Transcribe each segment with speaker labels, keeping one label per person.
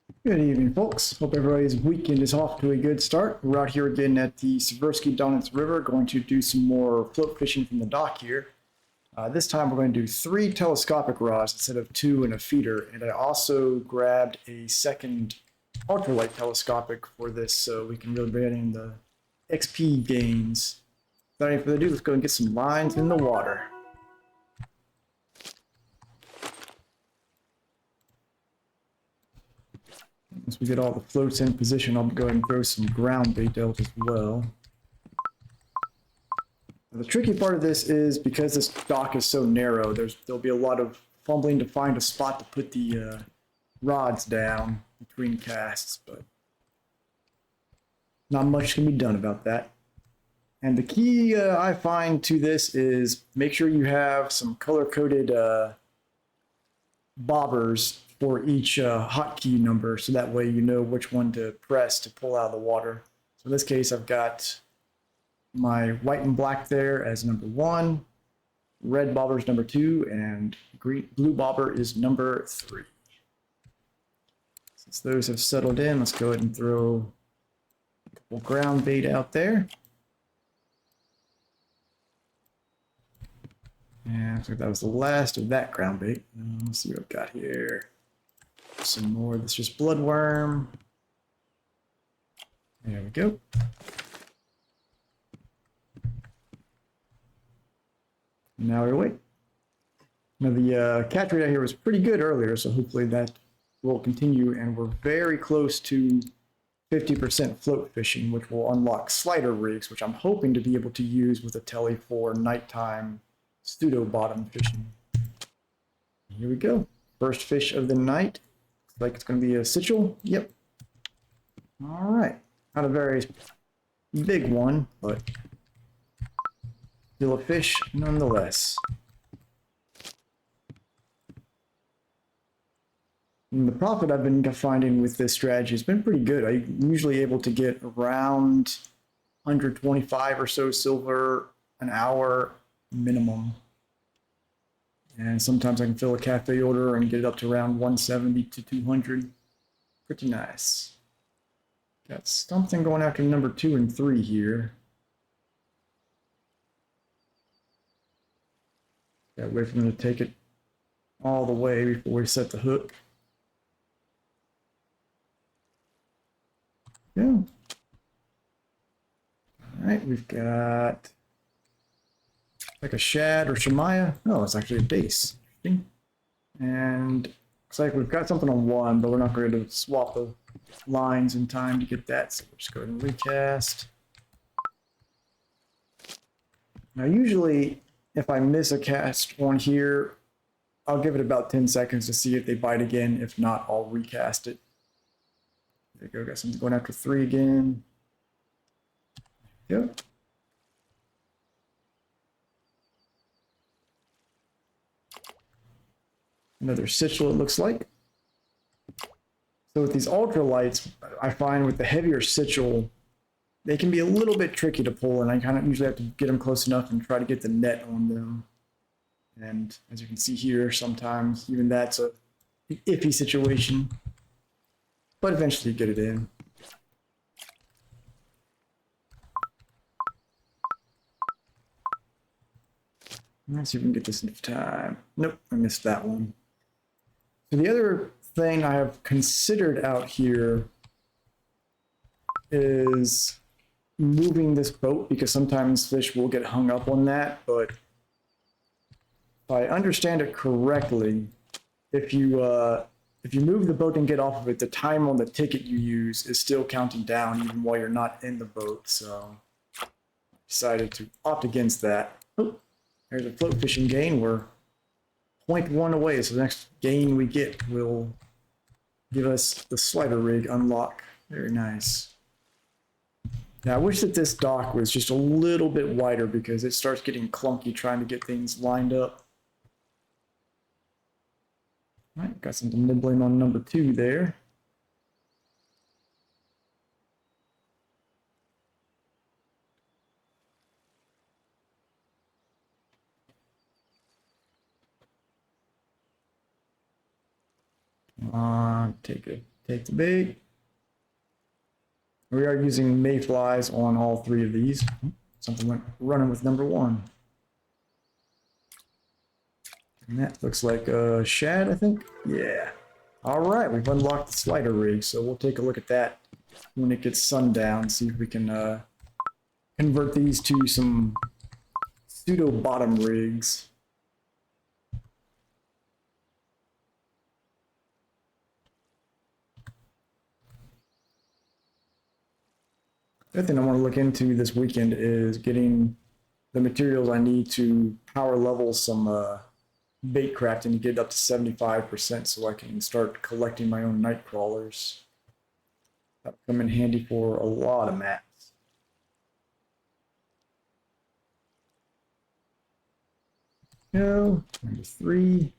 Speaker 1: Good evening, folks. Hope everybody's weekend is off to a good start. We're out here again at the Seversky Donitz River, going to do some more float fishing from the dock here. This time we're going to do 3 telescopic rods instead of 2 and a feeder. And I also grabbed a second ultralight telescopic for this so we can really bring in the XP gains. Without any further ado, let's go and get some lines in the water. Once we get all the floats in position, I'll go ahead and throw some ground bait out as well. Now, the tricky part of this is because this dock is so narrow, there'll be a lot of fumbling to find a spot to put the rods down between casts, but not much can be done about that. And the key I find to this is make sure you have some color-coded bobbers for each hotkey number, so that way you know which one to press to pull out of the water. So in this case, I've got my white and black there as number 1, red bobber is number 2, and blue bobber is number 3. Since those have settled in, let's go ahead and throw a couple ground bait out there. And looks like that was the last of that ground bait. Let's see what I've got here. Some more. This is just bloodworm. There we go. Now we wait. Now the catch rate out here was pretty good earlier, so hopefully that will continue, and we're very close to 50% float fishing, which will unlock slider rigs, which I'm hoping to be able to use with a Tele for nighttime pseudo bottom fishing. Here we go. First fish of the night. Looks like it's going to be a Sichel. Yep. All right. Not a very big one, but still a fish nonetheless. And the profit I've been finding with this strategy has been pretty good. I'm usually able to get around 125 or so silver an hour minimum. And sometimes I can fill a cafe order and get it up to around 170 to 200. Pretty nice. Got something going after number 2 and 3 here. Gotta wait for them to take it all the way before we set the hook. Yeah. All right, we've got like a shad or shamaya. Oh, it's actually a base. Interesting. And looks like we've got something on 1, but we're not going to swap the lines in time to get that. So we'll just go ahead and recast. Now, usually, if I miss a cast on here, I'll give it about 10 seconds to see if they bite again. If not, I'll recast it. There we go. Got something going after 3 again. Yep. Another Sichel, it looks like. So with these ultralights, I find with the heavier Sichel, they can be a little bit tricky to pull, and I kind of usually have to get them close enough and try to get the net on them. And as you can see here, sometimes even that's a iffy situation, but eventually you get it in. Let's see if we can get this in time. Nope, I missed that one. So the other thing I have considered out here is moving this boat, because sometimes fish will get hung up on that, but if I understand it correctly, if you move the boat and get off of it, the time on the ticket you use is still counting down even while you're not in the boat, so I decided to opt against that. Oh, there's a float fishing gain. We're 0.1 away, so the next gain we get will give us the slider rig unlock. Very nice. Now I wish that this dock was just a little bit wider, because it starts getting clunky trying to get things lined up. All right, got something nibbling on number 2 there. Take a Take the bait. We are using mayflies on all three of these. Something went running with number one. And that looks like a shad, I think. Yeah. All right, we've unlocked the slider rig, so we'll take a look at that when it gets sundown, see if we can convert these to some pseudo bottom rigs. The other thing I want to look into this weekend is getting the materials I need to power level some bait crafting to get up to 75% so I can start collecting my own night crawlers. That'll come in handy for a lot of maps. Go, number 3.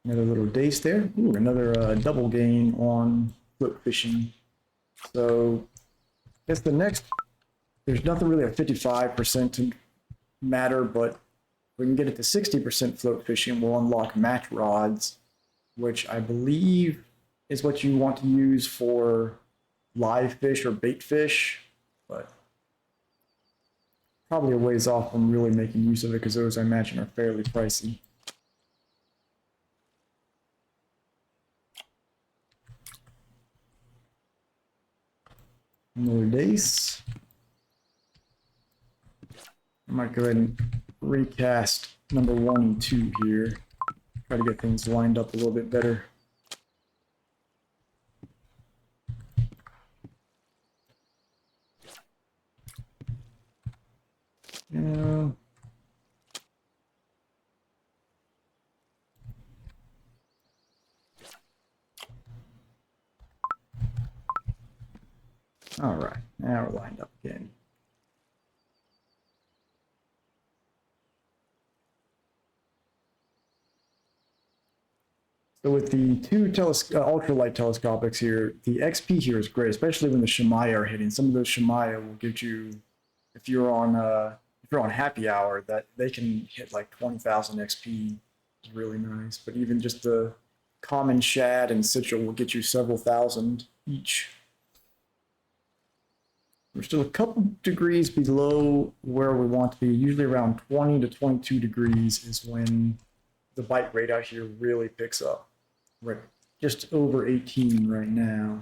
Speaker 1: Another little dace there. Ooh, another double gain on float fishing. So I guess the next, there's nothing really at 55% to matter, but if we can get it to 60% float fishing, we'll unlock match rods, which I believe is what you want to use for live fish or bait fish, but probably a ways off from really making use of it because those I imagine are fairly pricey. Another dace. I might go ahead and recast number 1 and 2 here. Try to get things lined up a little bit better. Yeah. All right, now we're lined up again. So with the two ultralight telescopics here, the XP here is great, especially when the Shemaya are hitting. Some of those Shemaya will get you, if you're on happy hour, that they can hit like 20,000 XP. It's really nice. But even just the common shad and sigil will get you several thousand each. We're still a couple degrees below where we want to be. Usually around 20 to 22 degrees is when the bite rate out here really picks up. We're just over 18 right now.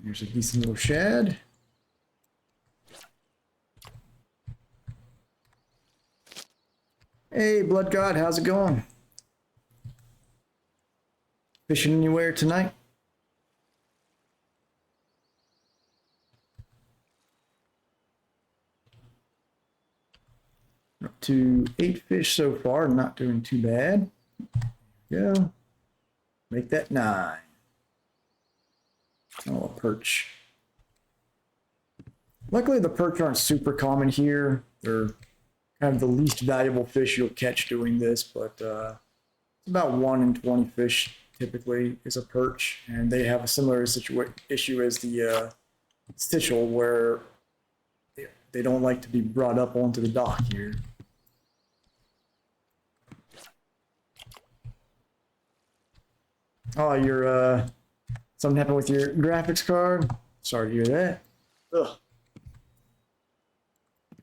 Speaker 1: Here's a decent little shad. Hey, Blood God, how's it going? Fishing anywhere tonight? Up to 8 fish so far, not doing too bad. Go. Make that 9. Oh, a perch. Luckily, the perch aren't super common here. They're kind of the least valuable fish you'll catch doing this, but it's about 1 in 20 fish typically is a perch, and they have a similar issue as the stichel, where they don't like to be brought up onto the dock here. Oh, you're something happened with your graphics card? Sorry to hear that. Ugh.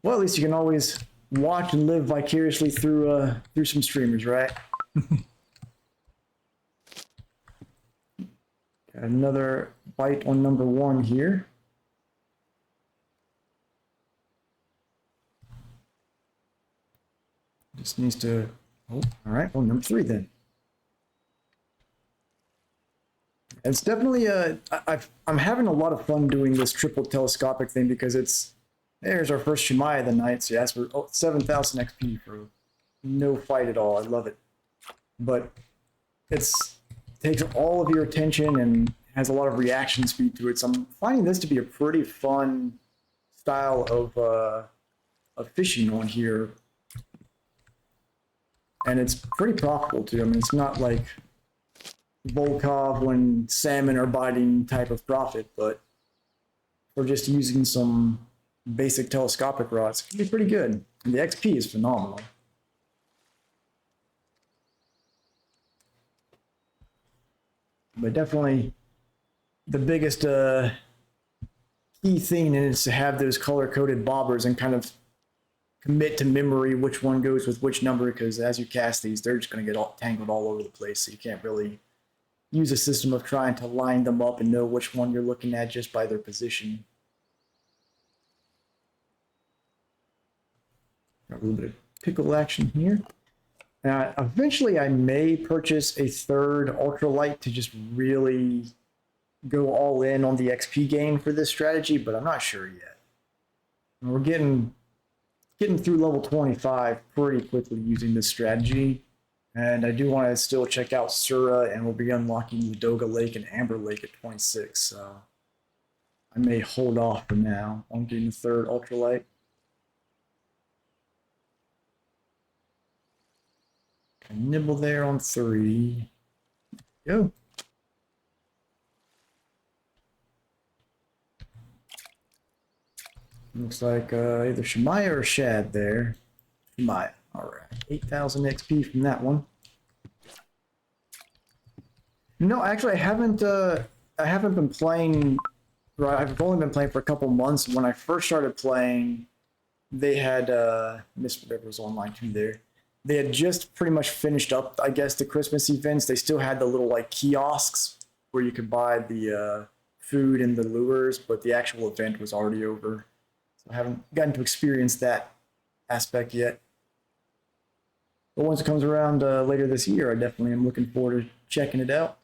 Speaker 1: Well, at least you can always watch and live vicariously through some streamers, right? Got another bite on number 1 here. Just needs to, oh, all right, well, number 3 then. It's definitely I'm having a lot of fun doing this triple telescopic thing because there's our first Shemaya of the night. So yes, we're 7,000 XP for no fight at all. I love it, but it takes all of your attention and has a lot of reaction speed to it. So I'm finding this to be a pretty fun style of fishing on here, and it's pretty profitable too. I mean, it's not like Volkov when salmon are biting type of profit, but we're just using some basic telescopic rods can be pretty good. And the XP is phenomenal. But definitely the biggest key thing is to have those color-coded bobbers and kind of commit to memory which one goes with which number, because as you cast these, they're just going to get all tangled all over the place, so you can't really use a system of trying to line them up and know which one you're looking at just by their position. Got a little bit of pickle action here. Eventually, I may purchase a third ultralight to just really go all in on the XP gain for this strategy, but I'm not sure yet. We're getting through level 25 pretty quickly using this strategy, and I do want to still check out Sura, and we'll be unlocking Ladoga Lake and Amber Lake at 26, so I may hold off for now on getting the third ultralight. Nibble there on 3. Go. Looks like either Shemaya or Shad there. Shemaya. All right. 8,000 XP from that one. No, actually, I haven't been playing. Right, I've only been playing for a couple months. When I first started playing, they had missed whatever was online too there. They had just pretty much finished up, I guess, the Christmas events. They still had the little like kiosks where you could buy the food and the lures, but the actual event was already over. So I haven't gotten to experience that aspect yet. But once it comes around later this year, I definitely am looking forward to checking it out.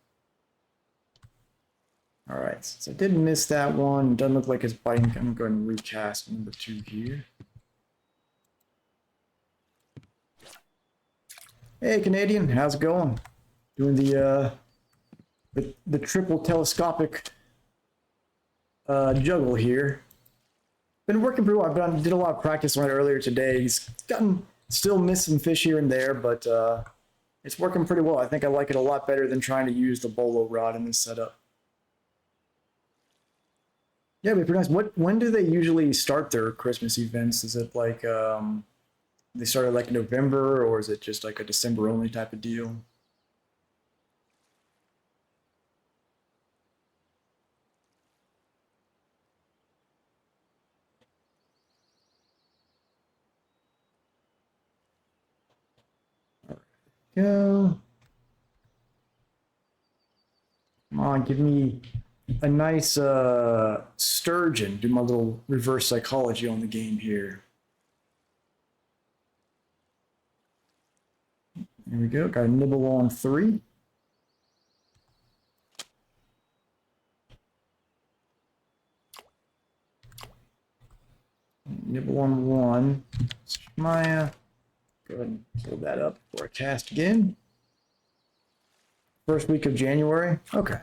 Speaker 1: All right, since I did miss that one, doesn't look like it's biting. I'm going to go ahead and recast number 2 here. Hey, Canadian, how's it going? Doing the triple telescopic juggle here. Been working pretty well. I did a lot of practice on it earlier today. He's still missed some fish here and there, but it's working pretty well. I think I like it a lot better than trying to use the bolo rod in this setup. Yeah, it'd be pretty nice. When do they usually start their Christmas events? Is it like they started like in November, or is it just like a December only type of deal? All right, go. Come on, give me a nice sturgeon. Do my little reverse psychology on the game here. There we go. Got a nibble on 3. Nibble on 1. Maya. Go ahead and pull that up before I cast again. First week of January. Okay.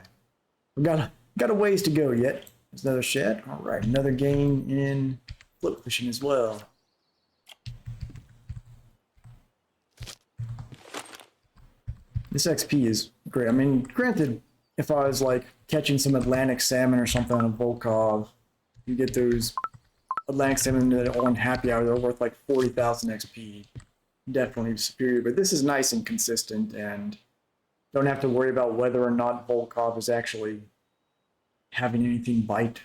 Speaker 1: We got a ways to go yet. There's another shed. All right. Another gain in flip fishing as well. This XP is great. I mean, granted, if I was like catching some Atlantic salmon or something on a Volkov, you get those Atlantic salmon that are on happy hour, they're worth like 40,000 XP. Definitely superior, but this is nice and consistent, and don't have to worry about whether or not Volkov is actually having anything bite.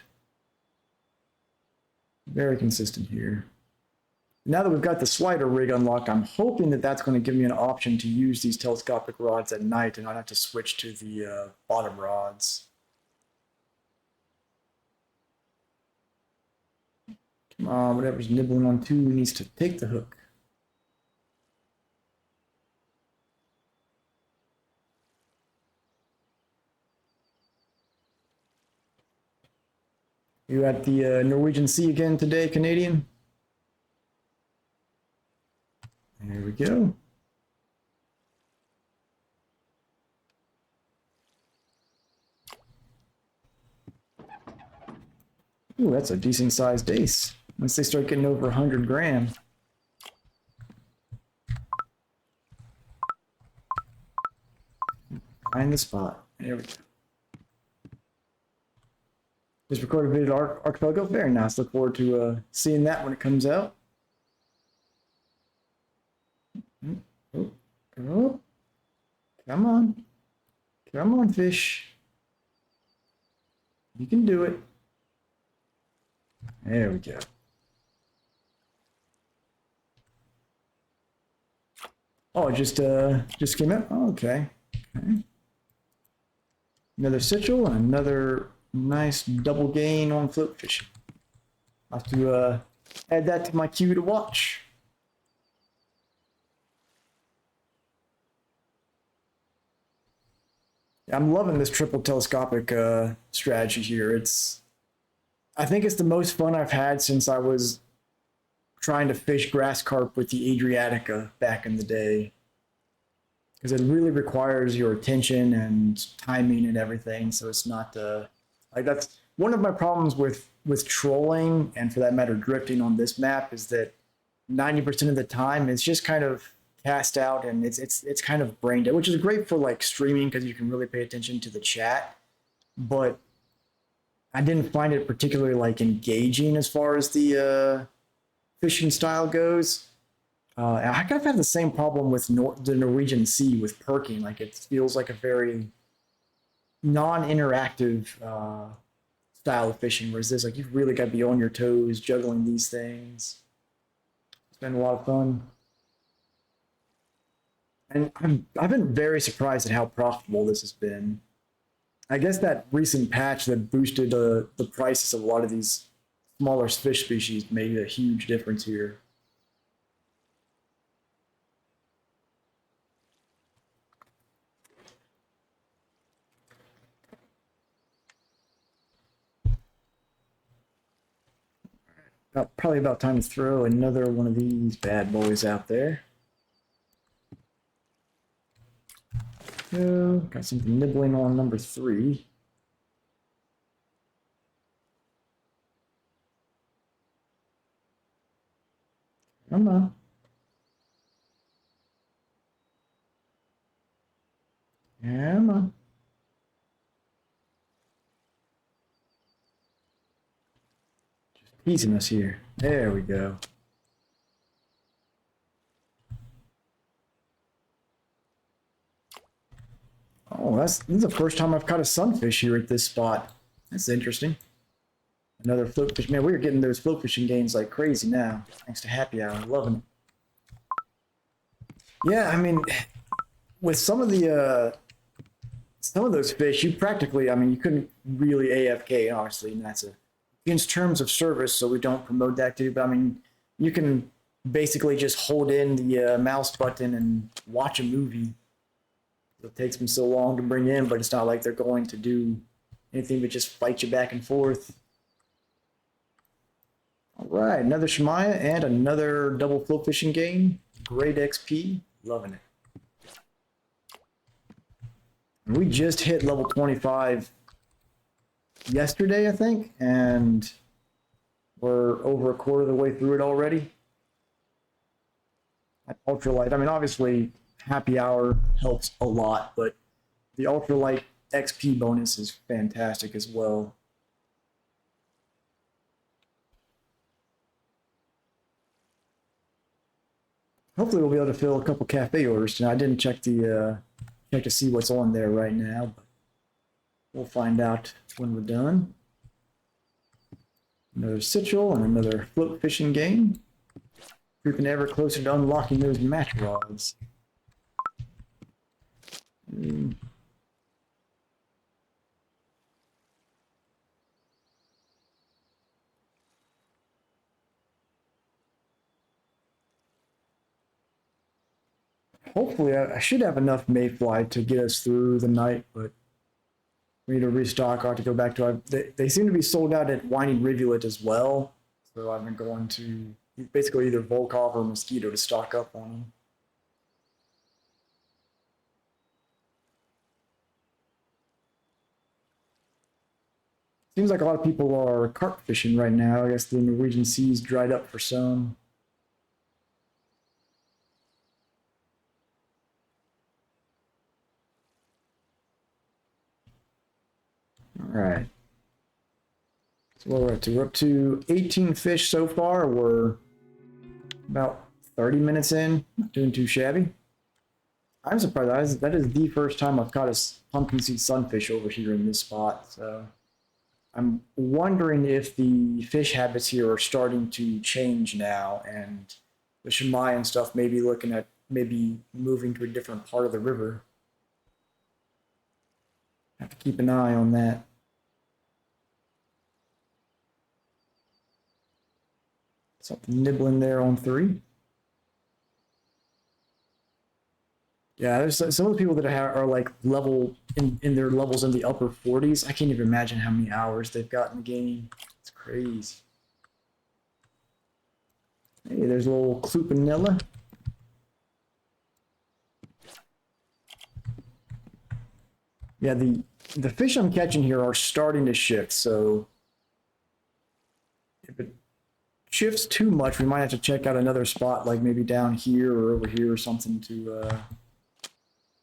Speaker 1: Very consistent here. Now that we've got the slider rig unlocked, I'm hoping that that's going to give me an option to use these telescopic rods at night and not have to switch to the bottom rods. Come on, whatever's nibbling on 2 needs to take the hook. You at the Norwegian Sea again today, Canadian? There we go. Ooh, that's a decent sized ace. Once they start getting over 100 grams. Find the spot. There we go. Just recorded a video of Archipelago. Very nice. Look forward to seeing that when it comes out. Oh, oh, come on. Come on, fish. You can do it. There we go. Oh, it just came out. Oh, okay. Okay. Another Citrus and another nice double gain on float fishing. I'll have to add that to my queue to watch. I'm loving this triple telescopic strategy here. I think it's the most fun I've had since I was trying to fish grass carp with the Adriatica back in the day. Because it really requires your attention and timing and everything. So it's not like that's one of my problems with trolling and for that matter drifting on this map is that 90% of the time it's just kind of cast out and it's kind of brain dead, which is great for like streaming because you can really pay attention to the chat. But I didn't find it particularly like engaging as far as the fishing style goes. I kind of have the same problem with the Norwegian Sea with perking. Like it feels like a very non-interactive style of fishing, whereas this, like you've really got to be on your toes, juggling these things. It's been a lot of fun, and I've been very surprised at how profitable this has been. I guess that recent patch that boosted the prices of a lot of these smaller fish species made a huge difference here. Probably about time to throw another one of these bad boys out there. Got something nibbling on number 3. Come on. Come on. Just teasing us here. There we go. Oh, this is the first time I've caught a sunfish here at this spot. That's interesting. Another float fish. Man, we're getting those float fishing gains like crazy now. Thanks to Happy Hour. Loving it. Yeah, I mean, with some of those fish, you practically, I mean, you couldn't really AFK, obviously, and that's against terms of service, so we don't promote that too. But I mean, you can basically just hold in the mouse button and watch a movie. It takes them so long to bring in, but it's not like they're going to do anything but just fight you back and forth. All right, another Shemaya and another double float fishing game. Great XP, loving it. We just hit level 25 yesterday, I think, and we're over a quarter of the way through it already. At ultralight, I mean, obviously, Happy Hour helps a lot, but the ultralight XP bonus is fantastic as well. Hopefully, we'll be able to fill a couple cafe orders tonight. I didn't check to see what's on there right now, but we'll find out when we're done. Another Citrus and another float fishing game. Creeping ever closer to unlocking those match rods. Hopefully, I should have enough mayfly to get us through the night, but we need to restock. I have to go back to they seem to be sold out at Whining Rivulet as well, so I've been going to basically either Volkov or Mosquito to stock up on them. Seems like a lot of people are carp fishing right now. I guess the Norwegian Sea's dried up for some. All right. So what we're up to? We're up to 18 fish so far. We're about 30 minutes in. Not doing too shabby. I'm surprised. That is the first time I've caught a pumpkin seed sunfish over here in this spot. So I'm wondering if the fish habits here are starting to change now, and the Shamai and stuff may be looking at maybe moving to a different part of the river. Have to keep an eye on that. Something nibbling there on 3. Yeah, there's some of the people that are like level in their levels in the upper 40s. I can't even imagine how many hours they've got in the game. It's crazy. Hey, there's a little Clupanilla. Yeah, the fish I'm catching here are starting to shift, so if it shifts too much, we might have to check out another spot, like maybe down here or over here or something to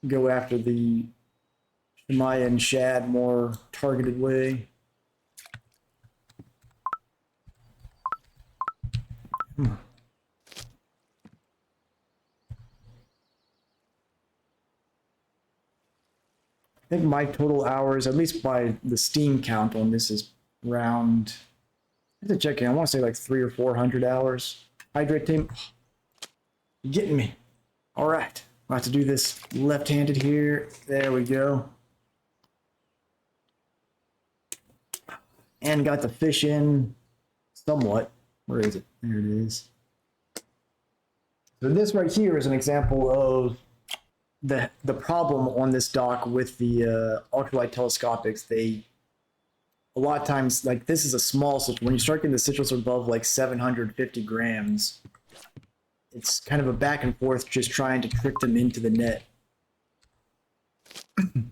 Speaker 1: go after the Shamaya and shad more targeted way. I think my total hours, at least by the Steam count on this, is around, I have to check in, I want to say like 300 or 400 hours. Hydrate team, you're getting me. All right, I'll have to do this left-handed here. There we go. And got the fish in somewhat. Where is it? There it is. So this right here is an example of the problem on this dock with the ultralight telescopics. They a lot of times, like, this is a small citrus. When you start getting the citrus above like 750 grams, it's kind of a back and forth just trying to trick them into the net. I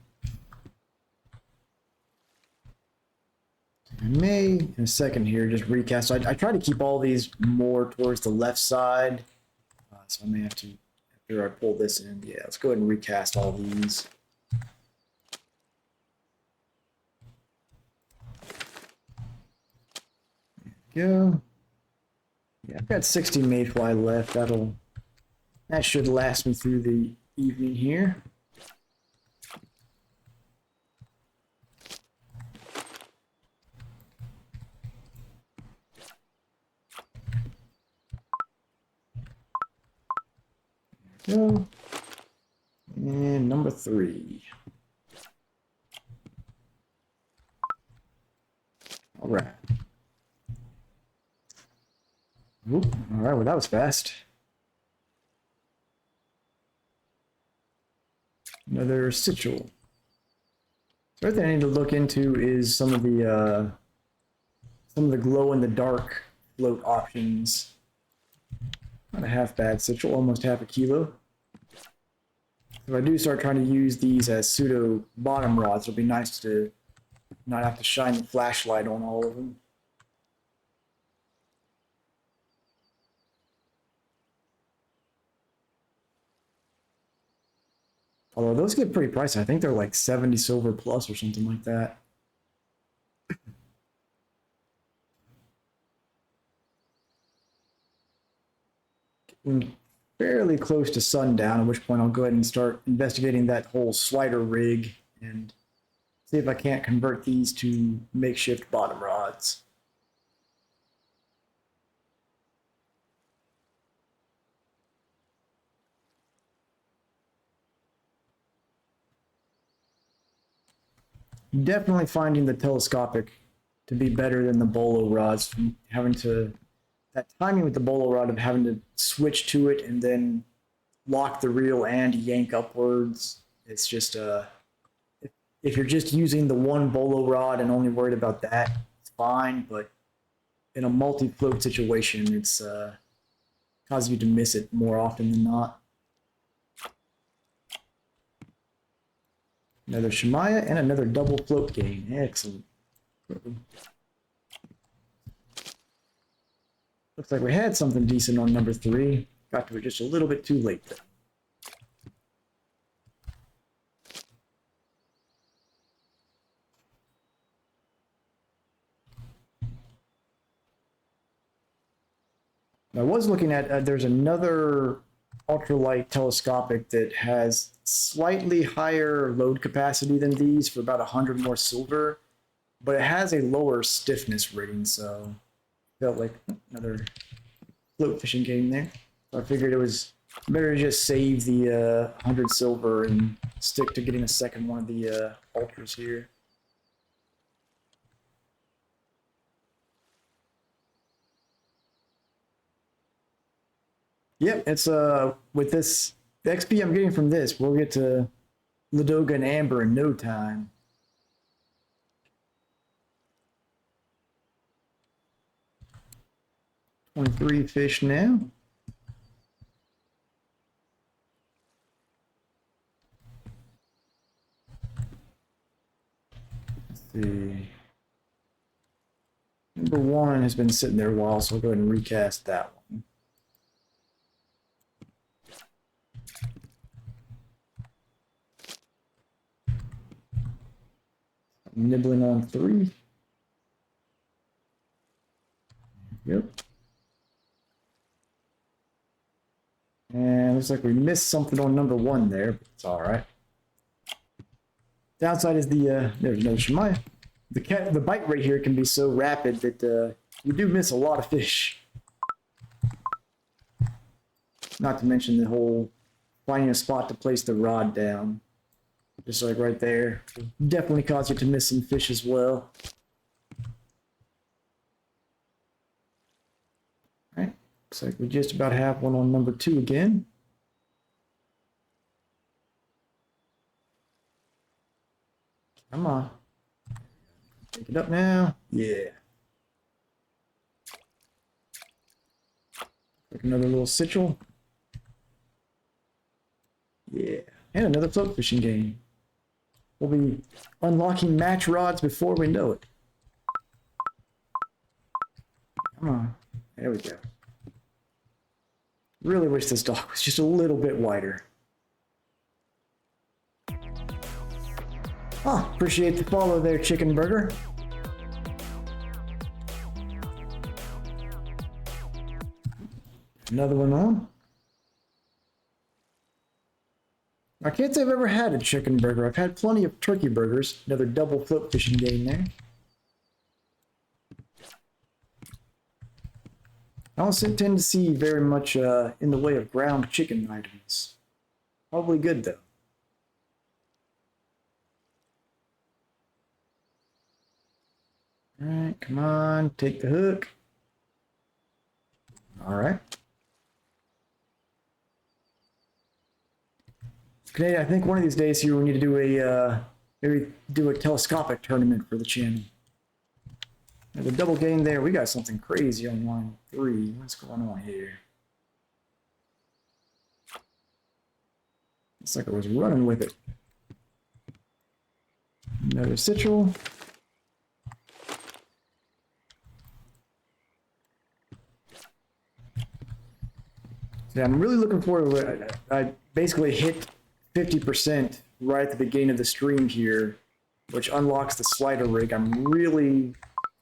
Speaker 1: may, in a second here, just recast. So I try to keep all these more towards the left side. So I may have to, after I pull this in, yeah, let's go ahead and recast all these. There we go. Yeah, I've got 60 mayfly left. That should last me through the evening here. Go. And number 3. All right. Oop, all right, well, that was fast. Another Sichel. So everything I need to look into is some of the glow in the dark float options. Not a half bad Sichel, almost half a kilo. If I do start trying to use these as pseudo bottom rods, it'll be nice to not have to shine the flashlight on all of them. Although those get pretty pricey. I think they're like 70 silver plus or something like that. Getting fairly close to sundown, at which point I'll go ahead and start investigating that whole slider rig and see if I can't convert these to makeshift bottom rods. Definitely finding the telescopic to be better than the bolo rods. Having to, that timing with the bolo rod of having to switch to it and then lock the reel and yank upwards. It's just if you're just using the one bolo rod and only worried about that, it's fine. But in a multi-float situation, it's causes you to miss it more often than not. Another Shemaya and another double float gain. Excellent. Looks like we had something decent on number 3. Got to it just a little bit too late though. I was looking at, there's another ultralight telescopic that has slightly higher load capacity than these for about 100 more silver, but it has a lower stiffness rating, so felt like another float fishing game there. So I figured it was better to just save the 100 silver and stick to getting a second one of the ultras here. Yep, it's with this the XP I'm getting from this, we'll get to Ladoga and Amber in no time. $23 fish now. Let's see. Number 1 has been sitting there a while, so I'll go ahead and recast that one. Nibbling on 3. Yep. And looks like we missed something on number 1 there, but it's all right. Downside is there's no Shemaya. The bite rate here can be so rapid that you do miss a lot of fish. Not to mention the whole finding a spot to place the rod down. Just like right there. Definitely cause you to miss some fish as well. Alright, looks like we just about have one on number 2 again. Come on. Pick it up now. Yeah. Like another little sitchel. Yeah. And another float fishing game. We'll be unlocking match rods before we know it. Come on. There we go. Really wish this dock was just a little bit wider. Oh, appreciate the follow there, Chicken Burger. Another one on. I can't say I've ever had a chicken burger. I've had plenty of turkey burgers. Another double float fishing game there. I don't tend to see very much in the way of ground chicken items. Probably good though. Alright, come on, take the hook. Alright. Canadian, I think one of these days here we need to do a maybe do a telescopic tournament for the channel. Now the double game there, we got something crazy on line 3. What's going on here? Looks like I was running with it. Another sitchel. Yeah, I'm really looking forward to it. I basically hit 50% right at the beginning of the stream here, which unlocks the slider rig. I'm really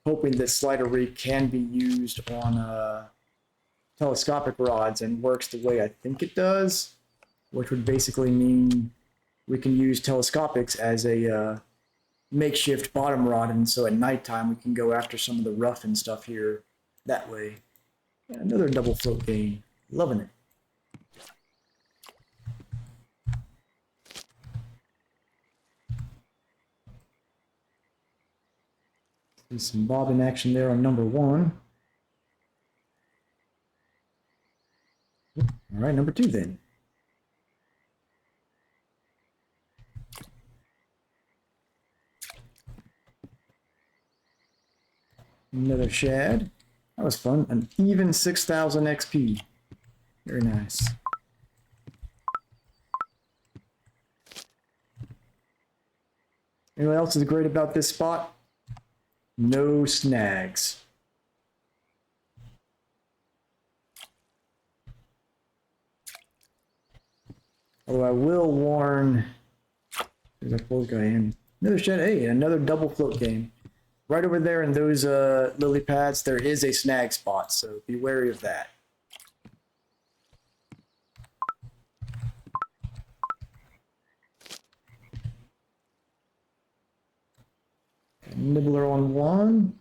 Speaker 1: hoping this slider rig can be used on telescopic rods and works the way I think it does, which would basically mean we can use telescopics as a makeshift bottom rod, and so at nighttime we can go after some of the rough and stuff here that way. Yeah, another double float game. Loving it. See some bobbing action there on number 1. All right, number 2 then. Another shad. That was fun. An even 6,000 XP. Very nice. You know what else is great about this spot? No snags. Although I will warn, there's a close guy in. Another shed. Hey, another double float game. Right over there in those lily pads, there is a snag spot, so be wary of that. nibbler on one.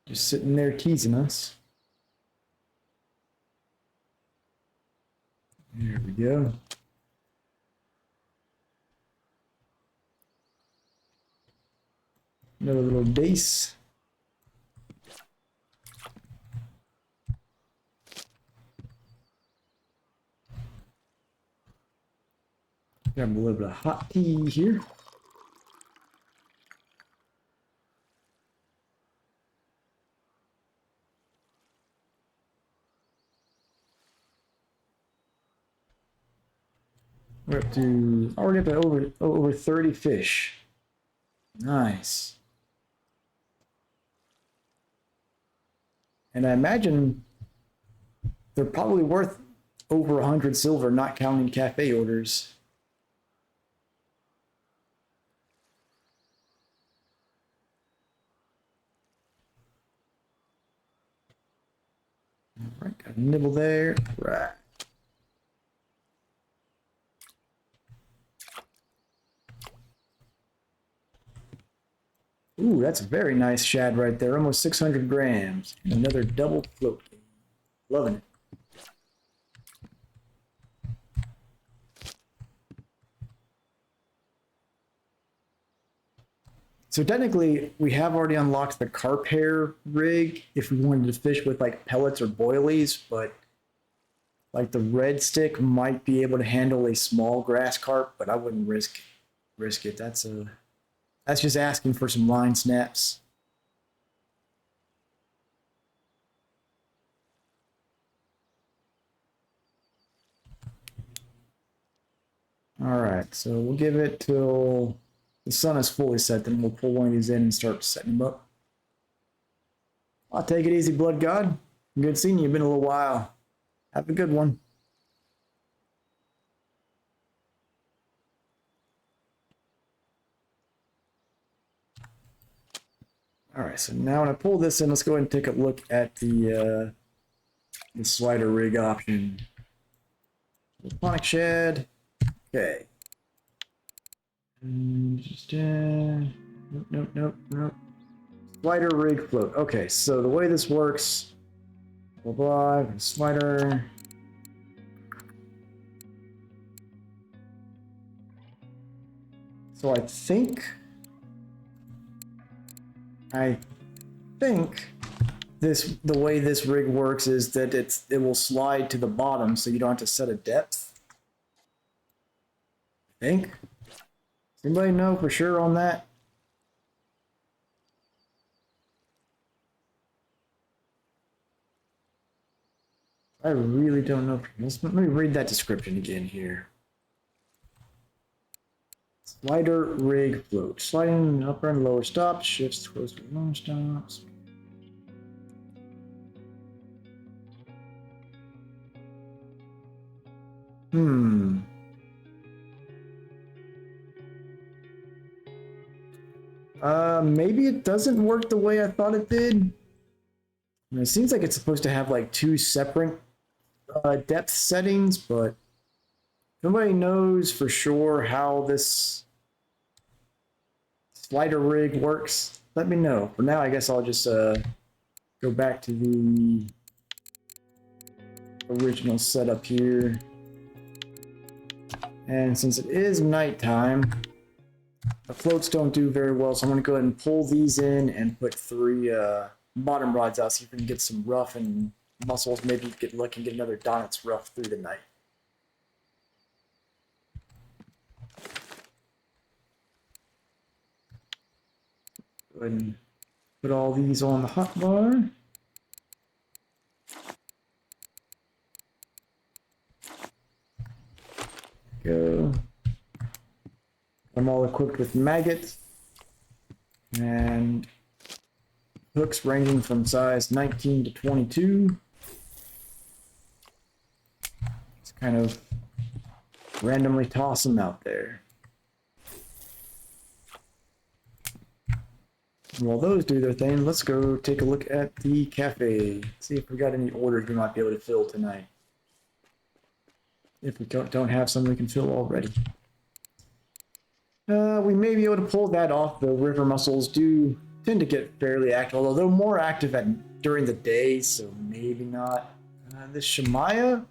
Speaker 1: Just sitting there teasing us. There we go. Another little dace. Grab a little bit of hot tea here. We're up to already up to over 30 fish. Nice. And I imagine they're probably worth over 100 silver, not counting cafe orders. All right, got a nibble there. Right. Ooh, that's a very nice shad right there. Almost 600 grams. And another double float. Loving it. So technically, we have already unlocked the carp hair rig if we wanted to fish with like pellets or boilies, but like the red stick might be able to handle a small grass carp, but I wouldn't risk it. That's just asking for some line snaps. All right, so we'll give it till the sun is fully set, then we'll pull one of these in and start setting them up. I'll take it easy, Blood God. Good seeing you. Been a little while. Have a good one. All right, so now when I pull this in, let's go ahead and take a look at the slider rig option. Aquaponic shed. Okay. And just nope. Slider rig float. Okay, so the way this works, blah blah, slider. So I think the way this rig works is that it will slide to the bottom, so you don't have to set a depth. I think. Does anybody know for sure on that? I really don't know. Let me read that description again here. Slider rig float. Sliding upper and lower stops, shifts close to lower stops. Maybe it doesn't work the way I thought it did. I mean, it seems like it's supposed to have like two separate depth settings, but if nobody knows for sure how this slider rig works, let me know. For now, I guess I'll just go back to the original setup here. And since it is nighttime, the floats don't do very well, so I'm going to go ahead and pull these in and put 3 bottom rods out, see if we can get some rough and mussels, maybe get lucky and get another Donnett's rough through the night. Go ahead and put all these on the hot bar. Go. I'm all equipped with maggots and hooks ranging from size 19 to 22. Just kind of randomly toss them out there. While those do their thing, let's go take a look at the cafe. See if we got any orders we might be able to fill tonight. If we don't have some we can fill already. We may be able to pull that off. The river mussels do tend to get fairly active, although they're more active during the day, so maybe not. This Shemaya,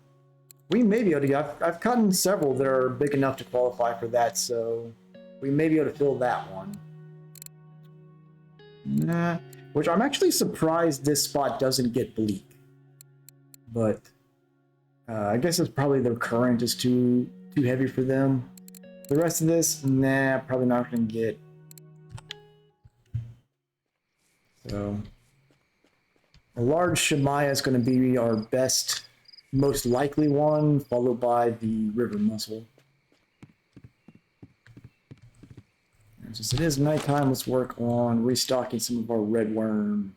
Speaker 1: we may be able to get. I've caught in several that are big enough to qualify for that, so we may be able to fill that one. Nah, which I'm actually surprised this spot doesn't get bleak. But I guess it's probably the current is too heavy for them. The rest of this, nah, probably not going to get. So a large Shemaya is going to be our best, most likely one, followed by the river mussel. And since it is nighttime, let's work on restocking some of our red worm.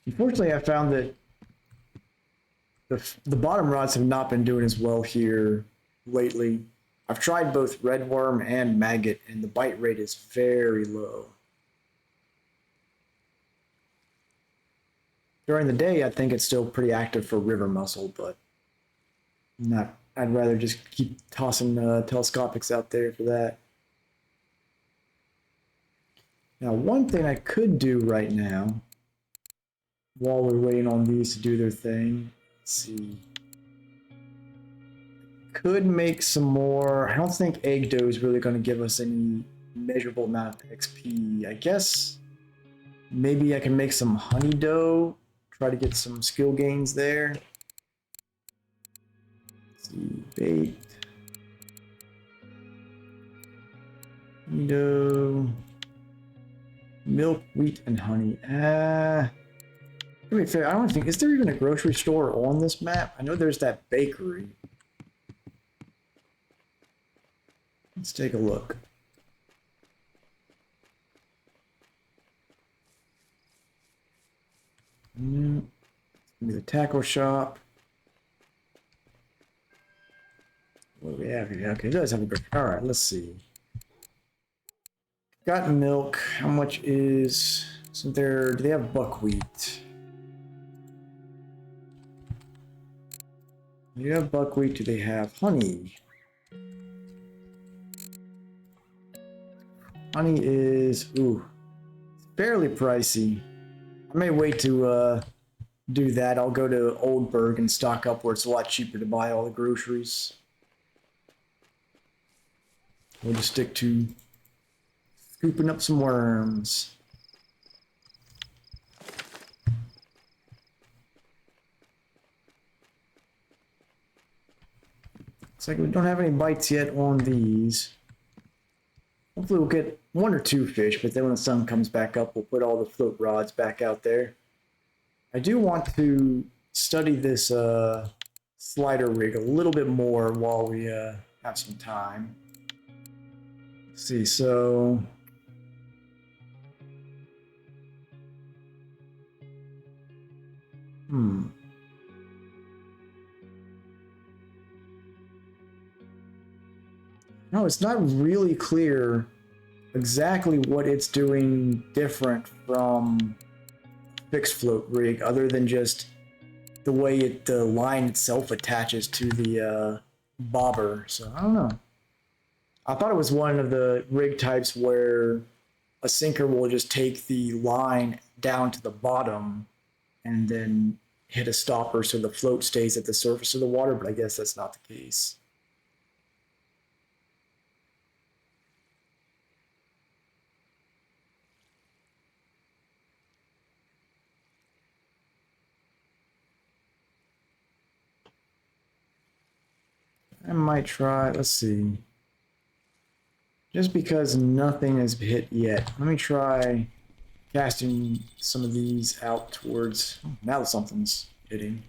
Speaker 1: Unfortunately, I found that the bottom rods have not been doing as well here lately. I've tried both red worm and maggot, and the bite rate is very low. During the day, I think it's still pretty active for river mussel, but not. I'd rather just keep tossing telescopics out there for that. Now, one thing I could do right now, while we're waiting on these to do their thing, let's see. Could make some more. I don't think egg dough is really going to give us any measurable amount of XP. I guess maybe I can make some honey dough, try to get some skill gains there. Let's see, baked honey dough, milk, wheat, and honey. To be fair, I don't think, is there even a grocery store on this map? I know there's that bakery. Let's take a look. Maybe the taco shop. What do we have here? Okay, it does have a grocery. All right, let's see. Got milk. How much is? So there? Do they have buckwheat? Do you have buckwheat? Do they have honey? Honey is, ooh, it's fairly pricey. I may wait to do that. I'll go to Oldburg and stock up where it's a lot cheaper to buy all the groceries. We'll just stick to scooping up some worms. Looks like we don't have any bites yet on these. Hopefully we'll get one or two fish, but then when the sun comes back up, we'll put all the float rods back out there. I do want to study this slider rig a little bit more while we have some time. Let's see, so... No, it's not really clear exactly what it's doing different from fixed float rig, other than just the way the line itself attaches to the bobber. So I don't know. I thought it was one of the rig types where a sinker will just take the line down to the bottom and then hit a stopper so the float stays at the surface of the water, but I guess that's not the case. I might try, let's see. Just because nothing has hit yet, let me try casting some of these out towards, now something's hitting.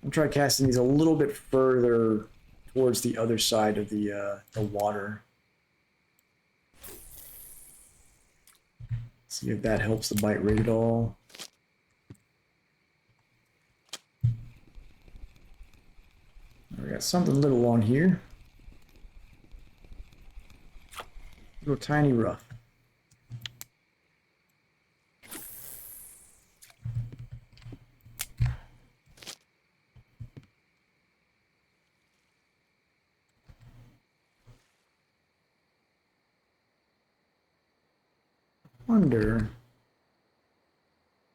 Speaker 1: I'm try casting these a little bit further towards the other side of the water. See if that helps the bite rate at all. We got something little on here. Little tiny rough. Wonder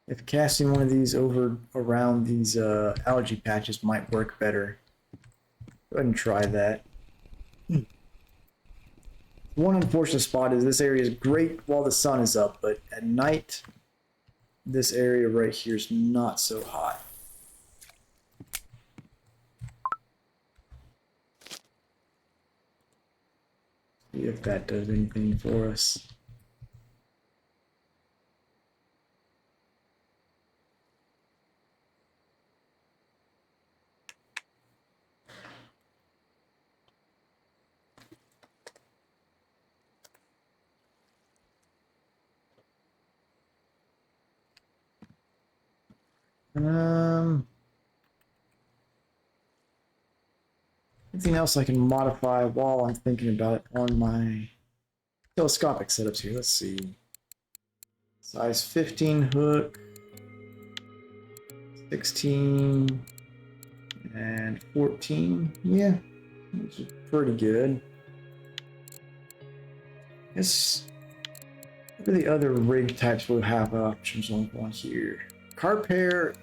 Speaker 1: if casting one of these over around these algae patches might work better. Go ahead and try that. One unfortunate spot is this area is great while the sun is up, but at night, this area right here is not so hot. See if that does anything for us. Anything else I can modify while I'm thinking about it on my telescopic setups here? Let's see. Size 15 hook, 16, and 14. Yeah, which is pretty good. Guess what are the other rig types we'll have options on here? Carp hair,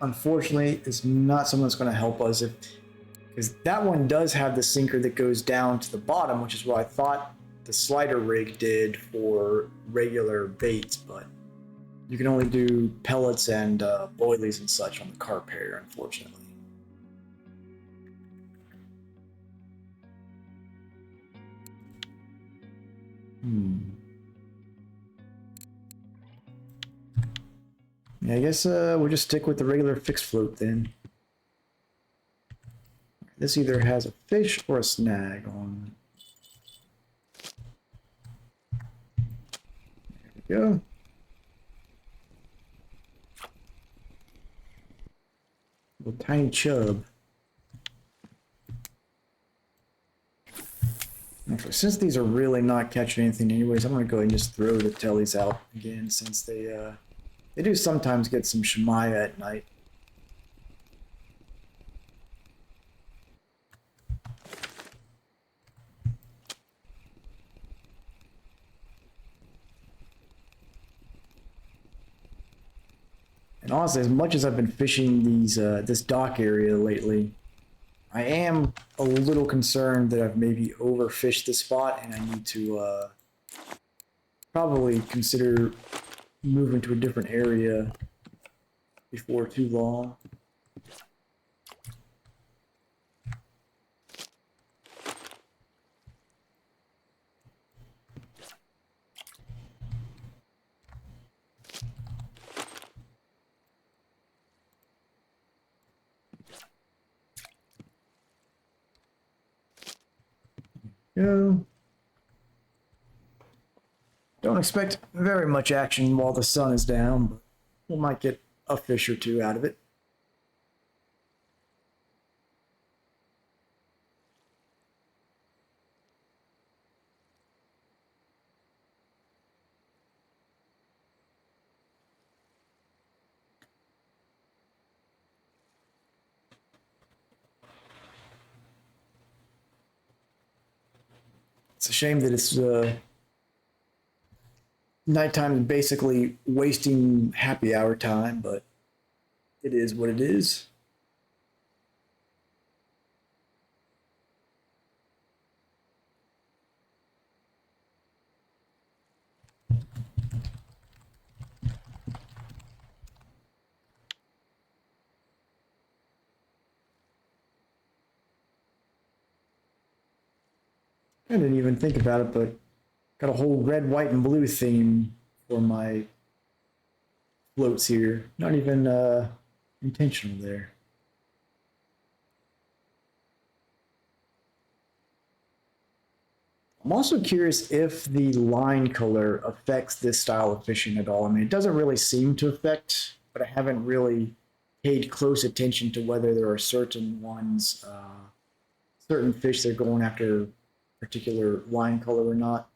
Speaker 1: unfortunately, is not something that's going to help us because that one does have the sinker that goes down to the bottom, which is what I thought the slider rig did for regular baits, but you can only do pellets and boilies and such on the carp hair, unfortunately. Yeah, I guess we'll just stick with the regular fixed float then. This either has a fish or a snag on it. There we go. Little tiny chub. Actually, since these are really not catching anything anyways, I'm going to go ahead and just throw the tellies out again since they do sometimes get some shamaya at night. And honestly, as much as I've been fishing these this dock area lately, I am a little concerned that I've maybe overfished the spot and I need to probably consider moving to a different area before too long. Go. Don't expect very much action while the sun is down, but we might get a fish or two out of it. It's a shame that it's nighttime is basically wasting happy hour time, but it is what it is. I didn't even think about it, but got a whole red, white, and blue theme for my floats here. Not even intentional there. I'm also curious if the line color affects this style of fishing at all. I mean, it doesn't really seem to affect, but I haven't really paid close attention to whether there are certain ones, certain fish that are going after particular line color or not.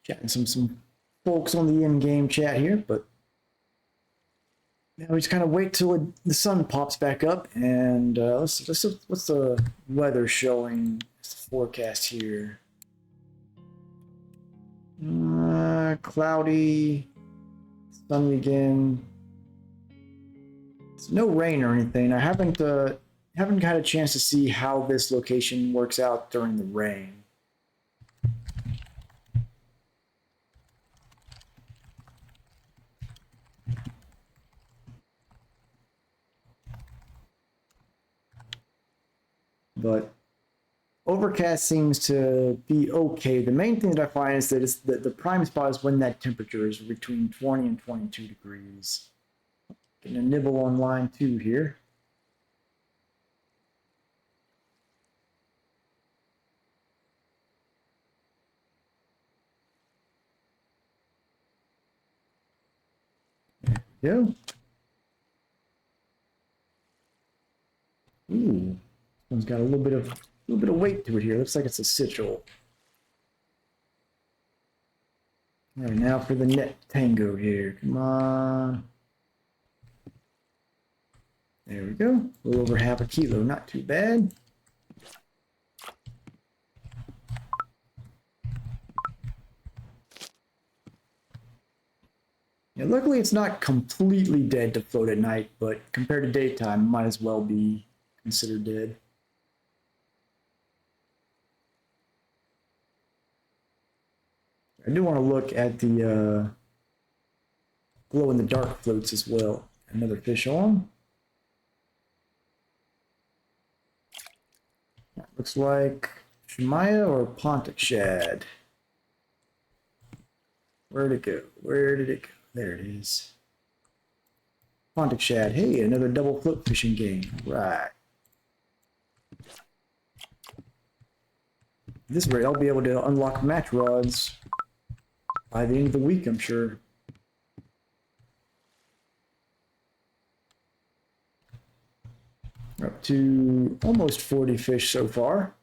Speaker 1: Chatting some folks on the in-game chat here, but now we just kind of wait till the sun pops back up, and let's what's the weather showing? It's the forecast here. Cloudy, sunny again. It's no rain or anything. I haven't had a chance to see how this location works out during the rain. But overcast seems to be okay. The main thing that I find is that it's the prime spot is when that temperature is between 20 and 22 degrees. Getting a nibble on line 2 here. There we go. Ooh, this one's got a little bit of weight to it here. Looks like it's a Sigil. All right, now for the net tango here. Come on. There we go. A little over half a kilo. Not too bad. Yeah, luckily it's not completely dead to float at night, but compared to daytime, might as well be considered dead. I do want to look at the glow in the dark floats as well. Another fish on. That looks like Shemaya or Pontic shad. Where'd it go? Where did it go? There it is. Pontic shad. Hey, another double float fishing game. Right. At this rate, I'll be able to unlock match rods by the end of the week, I'm sure. We're up to almost 40 fish so far.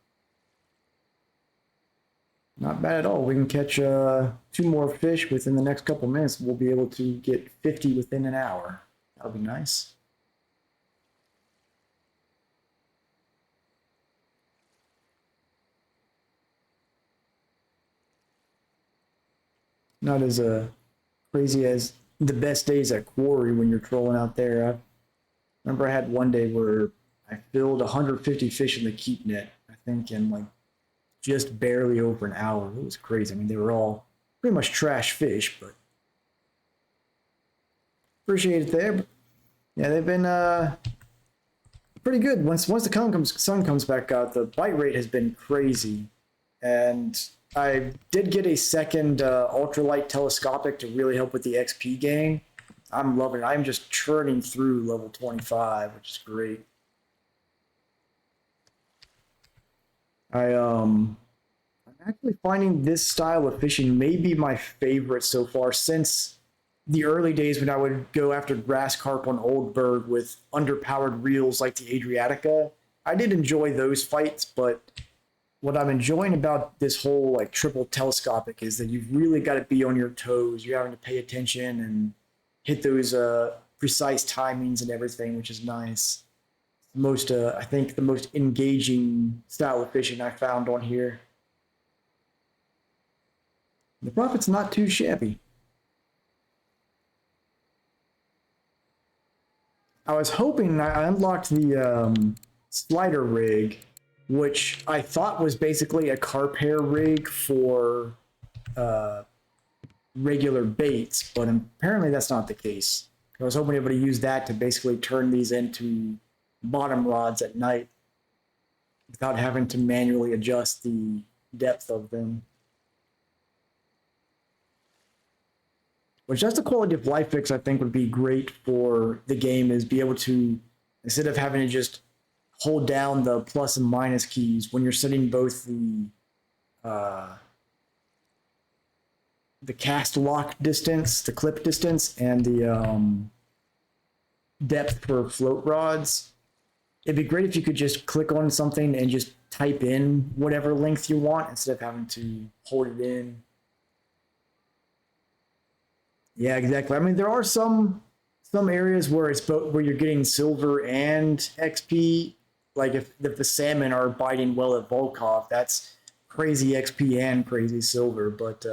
Speaker 1: Not bad at all. We can catch 2 more fish within the next couple minutes. We'll be able to get 50 within an hour. That'll be nice. Not as crazy as the best days at Quarry when you're trolling out there. I remember I had one day where I filled 150 fish in the keep net, I think in like just barely over an hour. It was crazy. I mean, they were all pretty much trash fish, but appreciate it there. But yeah, they've been pretty good. Once the sun comes back out, the bite rate has been crazy, and I did get a second ultralight telescopic to really help with the XP gain. I'm loving it. I'm just churning through level 25, which is great. I'm actually finding this style of fishing may be my favorite so far since the early days when I would go after grass carp on Oldberg with underpowered reels like the Adriatica. I did enjoy those fights, but what I'm enjoying about this whole like triple telescopic is that you've really got to be on your toes. You're having to pay attention and hit those precise timings and everything, which is nice. Most, I think, the most engaging style of fishing I found on here. The profit's not too shabby. I was hoping I unlocked the slider rig, which I thought was basically a carp hair rig for regular baits, but apparently that's not the case. I was hoping everybody use that to basically turn these into bottom rods at night without having to manually adjust the depth of them. Which just a quality of life fix I think would be great for the game, is be able to, instead of having to just hold down the plus and minus keys when you're setting both the cast lock distance, the clip distance, and the depth for float rods. It'd be great if you could just click on something and just type in whatever length you want instead of having to hold it in. Yeah, exactly. I mean, there are some areas where it's both, where you're getting silver and XP. Like if the salmon are biting well at Volkov, that's crazy XP and crazy silver. But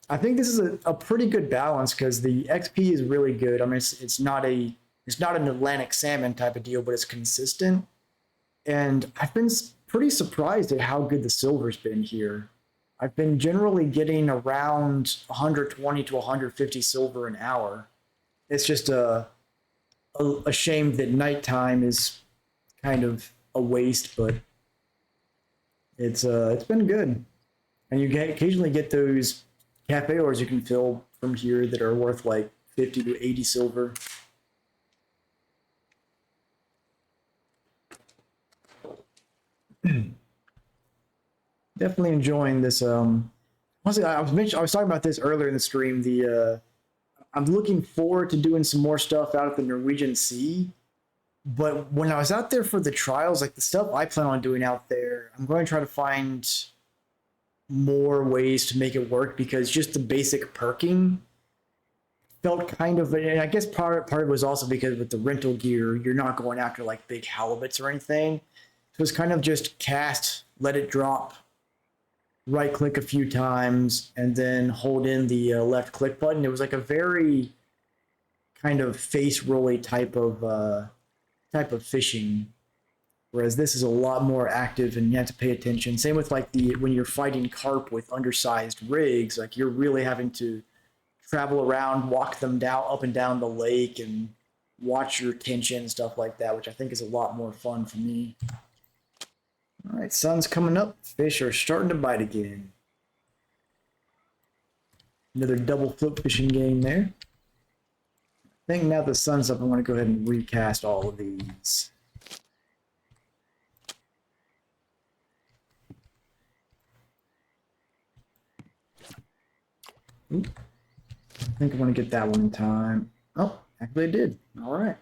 Speaker 1: I think this is a pretty good balance because the XP is really good. I mean, it's not an Atlantic salmon type of deal, but it's consistent. And I've been pretty surprised at how good the silver's been here. I've been generally getting around 120 to 150 silver an hour. It's just a shame that nighttime is kind of a waste, but it's been good. And you occasionally get those cafe ores you can fill from here that are worth like 50 to 80 silver. Definitely enjoying this. Honestly, I was talking about this earlier in the stream. I'm looking forward to doing some more stuff out at the Norwegian Sea. But when I was out there for the trials, like the stuff I plan on doing out there, I'm going to try to find more ways to make it work, because just the basic perking felt kind of, and I guess part of it was also because with the rental gear, you're not going after like big halibuts or anything. So it's kind of just cast, let it drop, right click a few times, and then hold in the left click button. It was like a very kind of face rolly type of fishing, whereas this is a lot more active and you have to pay attention. Same with like when you're fighting carp with undersized rigs, like you're really having to travel around, walk them down up and down the lake, and watch your tension and stuff like that, which I think is a lot more fun for me. All right, sun's coming up. Fish are starting to bite again. Another double flip fishing game there. I think now the sun's up, I want to go ahead and recast all of these. Oop. I think I want to get that one in time. Oh, actually I did. All right.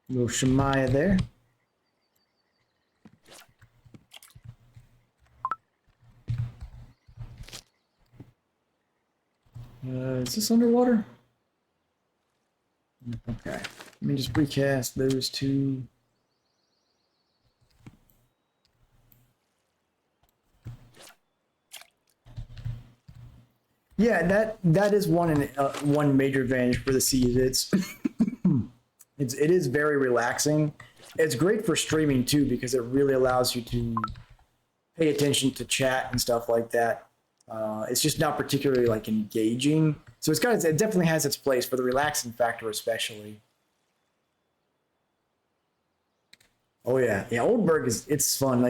Speaker 1: Little Shemaiah there. Is this underwater? Okay. Let me just recast those two. Yeah, that is one major advantage for the seas. It is very relaxing. It's great for streaming too, because it really allows you to pay attention to chat and stuff like that. It's just not particularly like engaging, so it definitely has its place for the relaxing factor, especially. Oh yeah, Oldberg it's fun.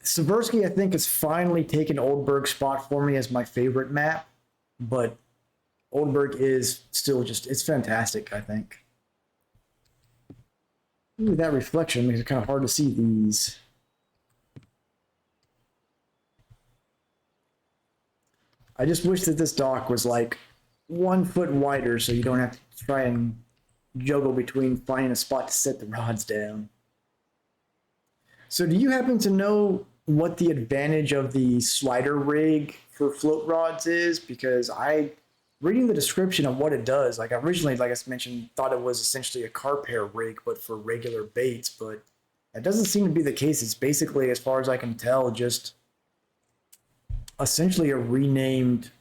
Speaker 1: Seversky, I think, has finally taken Oldberg's spot for me as my favorite map, but Oldberg is still it's fantastic, I think. Ooh, that reflection makes it kind of hard to see these. I just wish that this dock was like 1 foot wider so you don't have to try and juggle between finding a spot to set the rods down. So do you happen to know what the advantage of the slider rig for float rods is? Because reading the description of what it does, like originally, like I mentioned, thought it was essentially a carp hair rig, but for regular baits, but that doesn't seem to be the case. It's basically, as far as I can tell, just essentially a renamed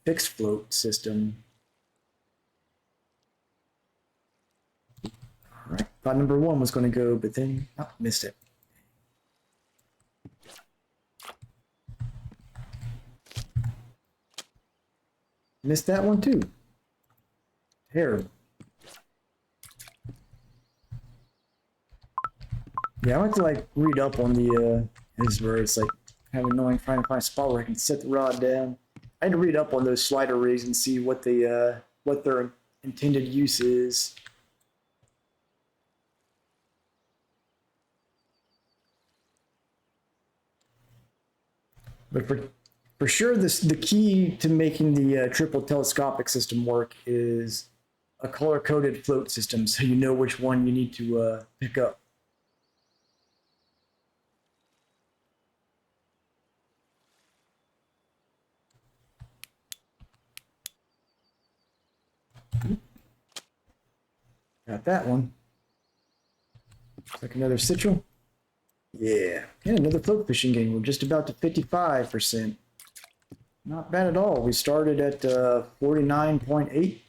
Speaker 1: fixed float system. thought number 1 was going to go, but then missed it. Missed that one too. Terrible. Yeah, I like to like read up on the this is where it's like kind of annoying trying to find a spot where I can set the rod down. I had to read up on those slider rigs and see what their intended use is. But for sure, the key to making the triple telescopic system work is a color-coded float system, so you know which one you need to pick up. Got that one. Looks like another Citral. Yeah, and another float fishing game. We're just about to 55%. Not bad at all. We started at 49.8.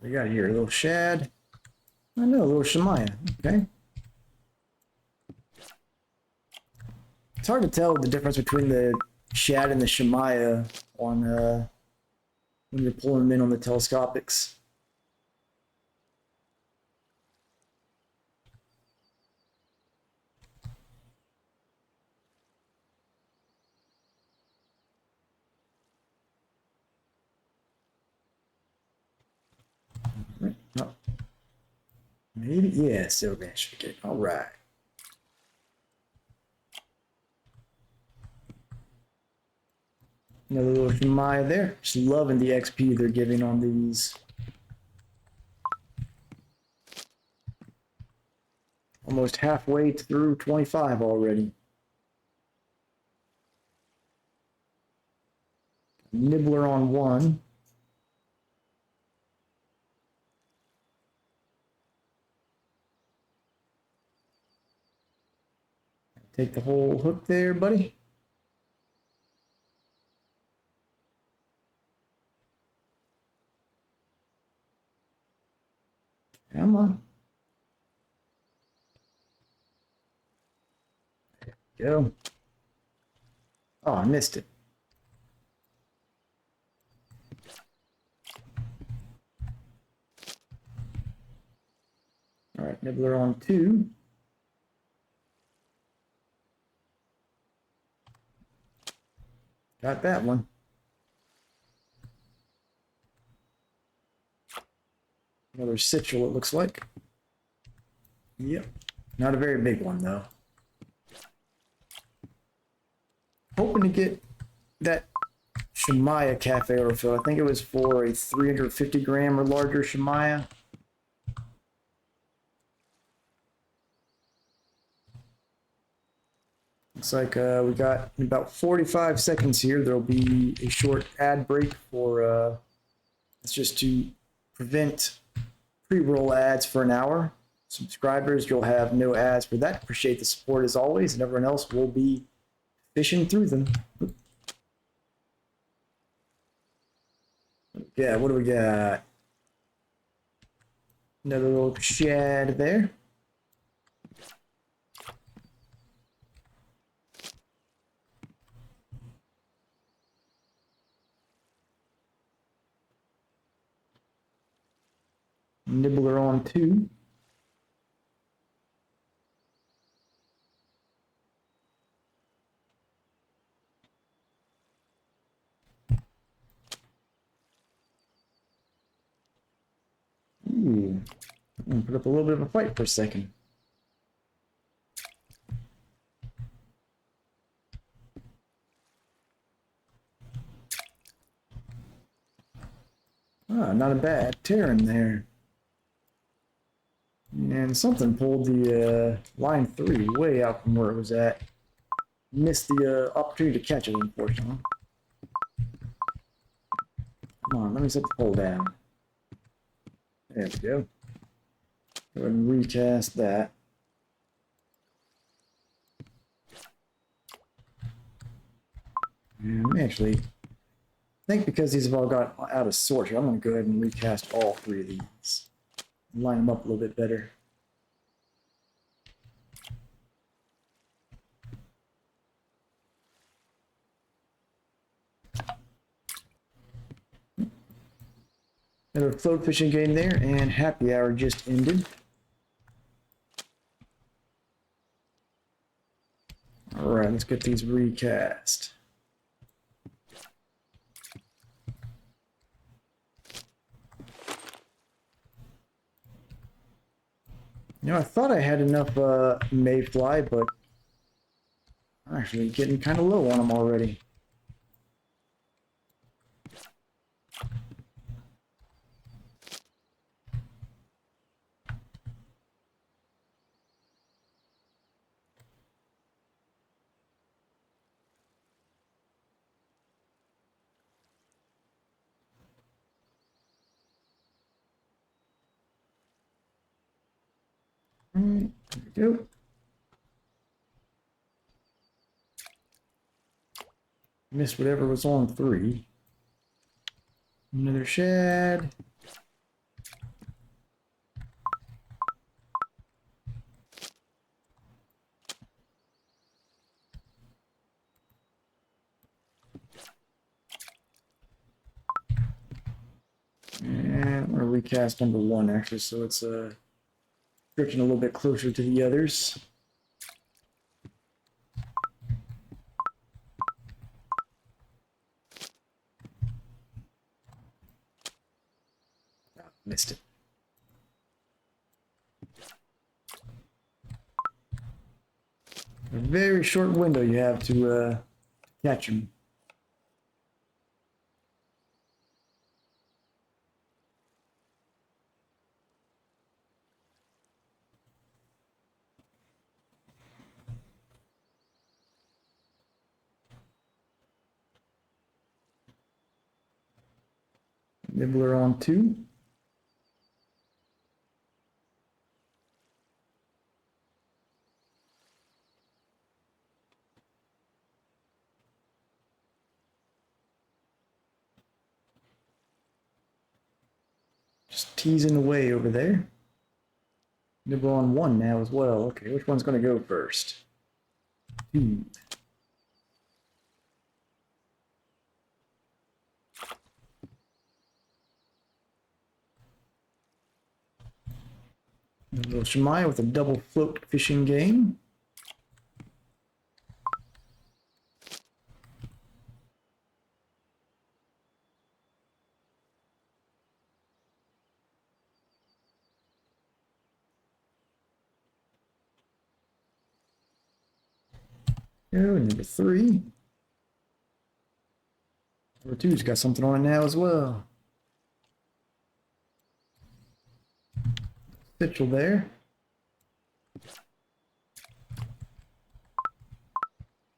Speaker 1: We got here a little shad. I know, a little shamaya. Okay. It's hard to tell the difference between the shad and the shamaya on when you're pulling them in on the telescopics. Oh. Maybe, yeah, still magnificate. All right. Another little Shemaya there. Just loving the XP they're giving on these. Almost halfway through 25 already. Nibbler on 1. Take the whole hook there, buddy. Come on. Go. Oh, I missed it. All right, nibbler on 2. Got that one. Another Citral, it looks like. Yep. Not a very big one, though. Hoping to get that Shemaya cafe overfill. I think it was for a 350 gram or larger Shemaya. Looks like we got about 45 seconds here. There'll be a short ad break for, it's just to prevent pre-roll ads for an hour. Subscribers, you'll have no ads for that. Appreciate the support as always, and everyone else will be fishing through them. Yeah, what do we got? Another little shad there. Nibbler on 2. Ooh, I'm gonna put up a little bit of a fight for a second. Ah, not a bad tearing there. And something pulled the line 3 way out from where it was at. Missed the opportunity to catch it, unfortunately. Come on, let me set the pole down. There we go. Go ahead and recast that. And actually, I think because these have all got out of sort here, I'm going to go ahead and recast all three of these. Line them up a little bit better. Another float fishing game there, and happy hour just ended. Alright, let's get these recast. You know, I thought I had enough mayfly, but I'm actually getting kind of low on them already. There we go. Missed whatever was on 3. Another shad. And I'm going to recast number 1 actually, so it's drifting a little bit closer to the others. Oh, missed it. A very short window you have to catch them. Nibbler on 2. Just teasing away over there. Nibble on 1 now as well. Okay, which one's going to go first? 2. A little Shemai with a double float fishing game. Oh, number 3. Number 2's got something on it now as well. Mitchell there.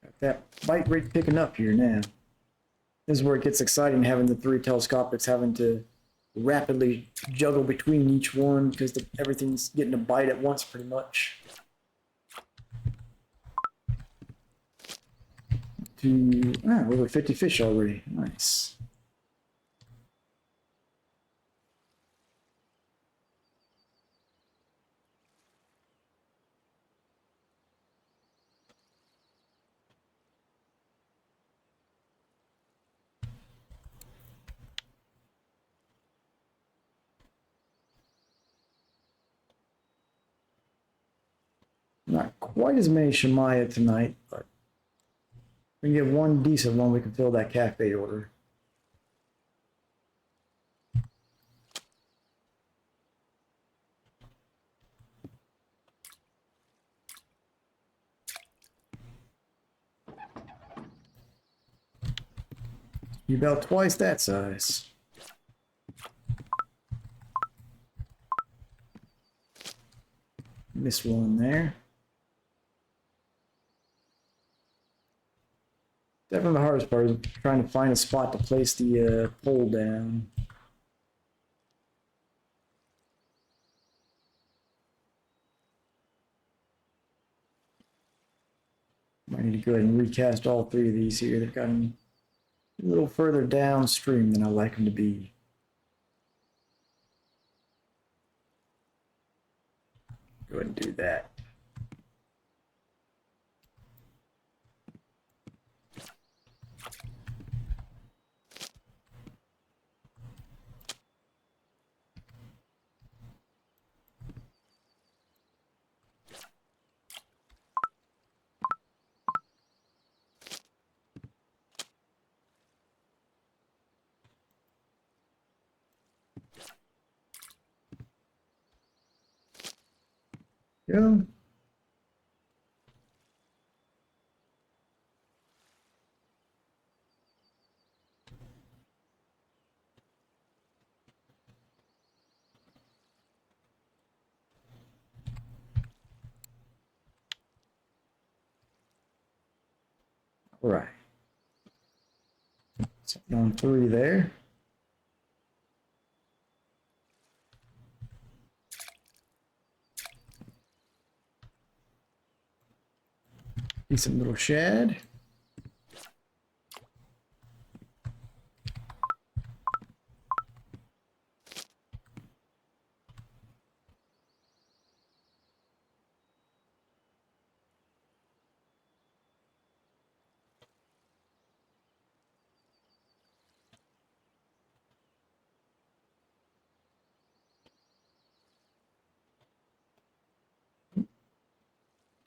Speaker 1: Got that bite rate picking up here now. This is where it gets exciting, having the 3 telescopics, having to rapidly juggle between each one because everything's getting a bite at once pretty much. Over 50 fish already. Nice. Not quite as many Shemaya tonight, but if we can get one decent one, we can fill that cafe order. You're about twice that size. Missed one there. Definitely the hardest part is trying to find a spot to place the pole down. Might need to go ahead and recast all 3 of these here. They've gotten a little further downstream than I like them to be. Go ahead and do that. Yeah. All right. Something on 3 there. Decent little shed.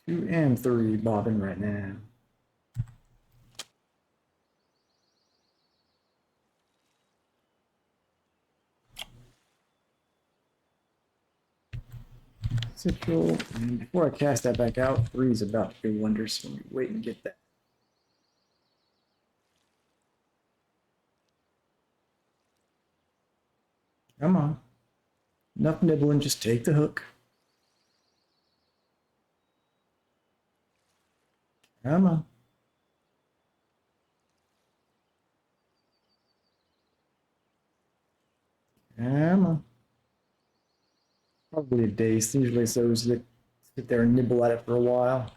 Speaker 1: Two and 3 bobbing right now. Central. And before I cast that back out, 3 is about to do wonders. So let me wait and get that. Come on. Enough nibbling, just take the hook. Come on. Come on. Probably a daze. Usually it's those that sit there and nibble at it for a while.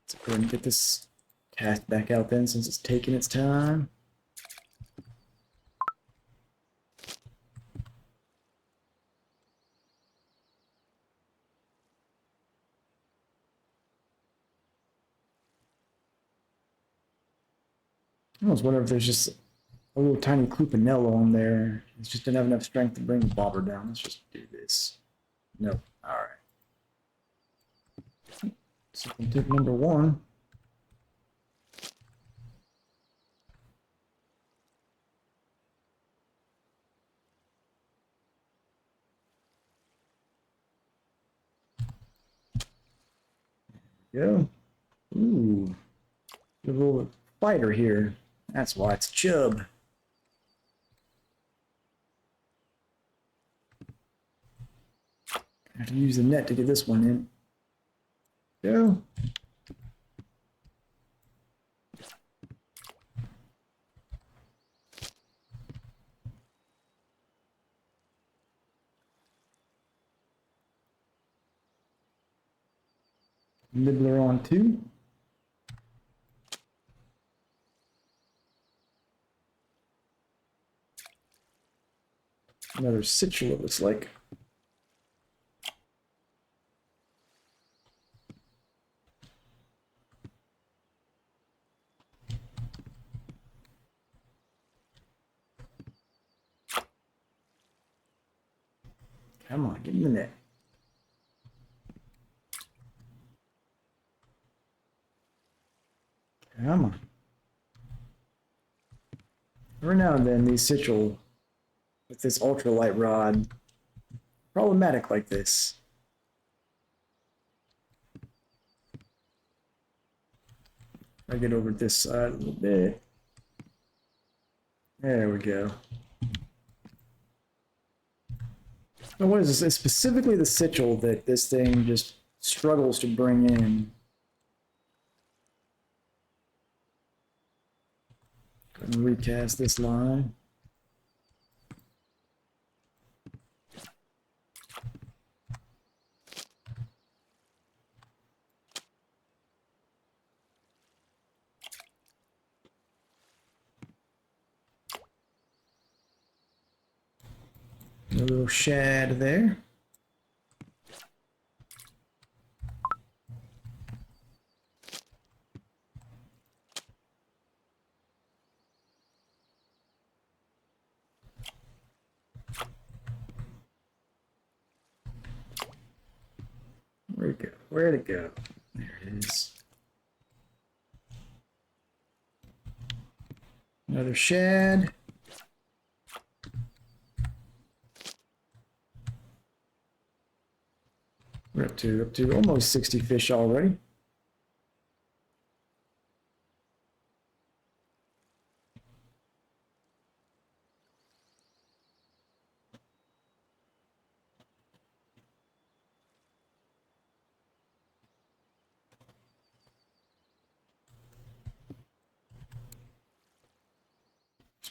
Speaker 1: Let's go ahead and get this cast back out then since it's taking its time. I was wondering if there's just a little tiny clupanello on there. It's just didn't have enough strength to bring the bobber down. Let's just do this. Nope. All right. So tip number 1. Go. Ooh. A little fighter here. That's why it's chub. I have to use the net to get this one in. Go. Nibbler on 2. Another Situ, it looks like. Come on, get in the net. Come on. Every now and then, these Situ with this ultralight rod, problematic like this. I get over this side a little bit. There we go. Now what is this? It's specifically the Situ that this thing just struggles to bring in. Go ahead and recast this line. A little shad there. Where'd it go? Where'd it go? There it is. Another shad. We're up to almost 60 fish already.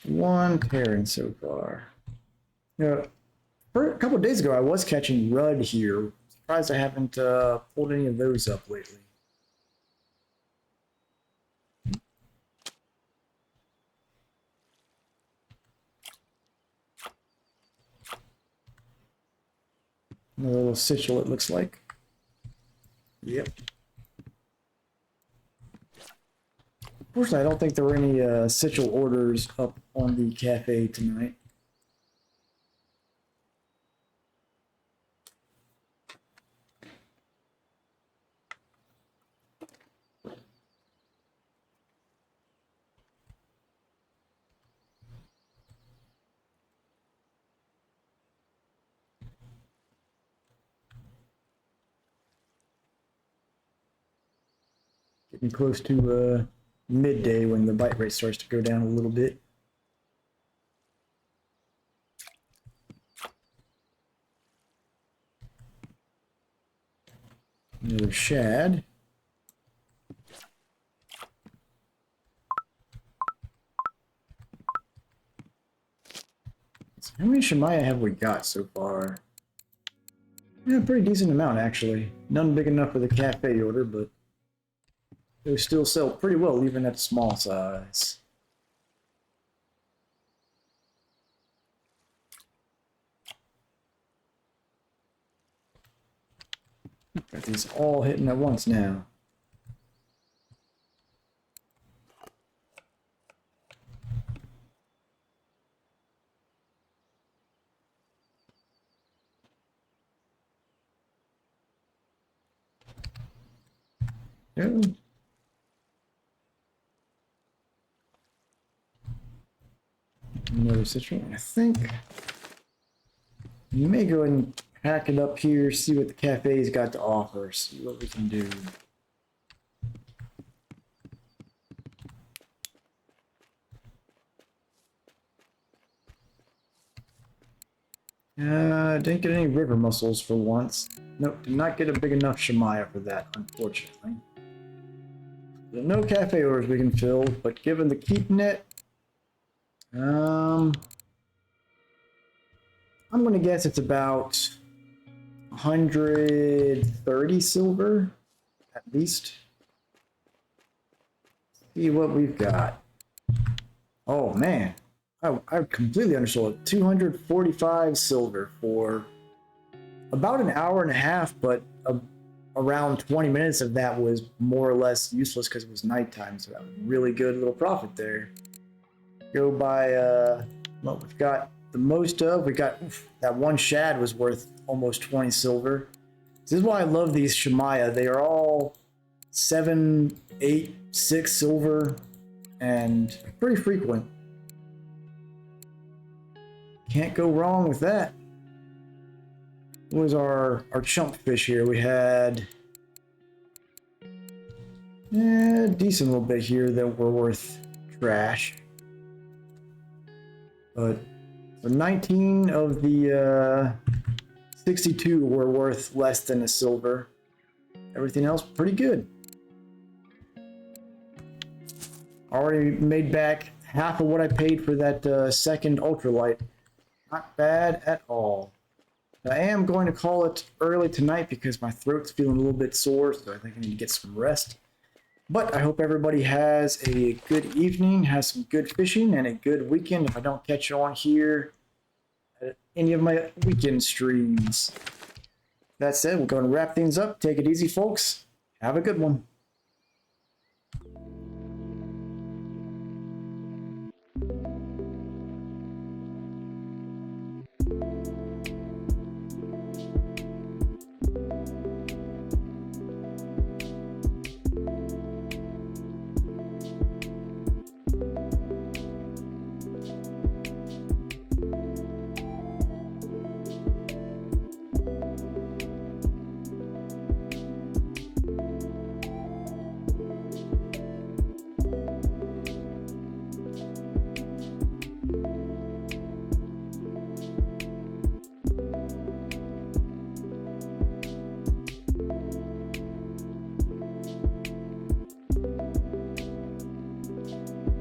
Speaker 1: One pairing so far. You know, a couple of days ago, I was catching rudd here. Surprised I haven't pulled any of those up lately. Another little sichel, it looks like. Yep. Unfortunately, I don't think there were any sichel orders up on the cafe tonight. Getting close to midday when the bite rate starts to go down a little bit. Another shad. So how many Shemaya have we got so far? Yeah, pretty decent amount actually. None big enough for the cafe order, but they still sell pretty well even at small size. Got these all hitting at once now. Yeah. Another situation. I think you may go ahead and pack it up here, see what the cafe's got to offer, see what we can do. Didn't get any river mussels for once. Nope, did not get a big enough Shemaya for that, unfortunately. There are no cafe orders we can fill, but given the keep net, I'm gonna guess it's about 130 silver, at least. See what we've got. Oh man, I completely undersold it. 245 silver for about an hour and a half, but around 20 minutes of that was more or less useless because it was nighttime, so that was really good little profit there. Go by what we've got the most of. We got that one shad was worth almost 20 silver. This is why I love these Shemaya. They are all 7, 8, 6 silver and pretty frequent. Can't go wrong with that. What was our chump fish here? We had a decent little bit here that were worth trash. But so 19 of the 62 were worth less than a silver. Everything else pretty good. Already made back half of what I paid for that second ultralight. Not bad at all. I am going to call it early tonight because my throat's feeling a little bit sore, so I think I need to get some rest. But I hope everybody has a good evening, has some good fishing, and a good weekend. If I don't catch you on here at any of my weekend streams. That said, we're going to wrap things up. Take it easy, folks. Have a good one.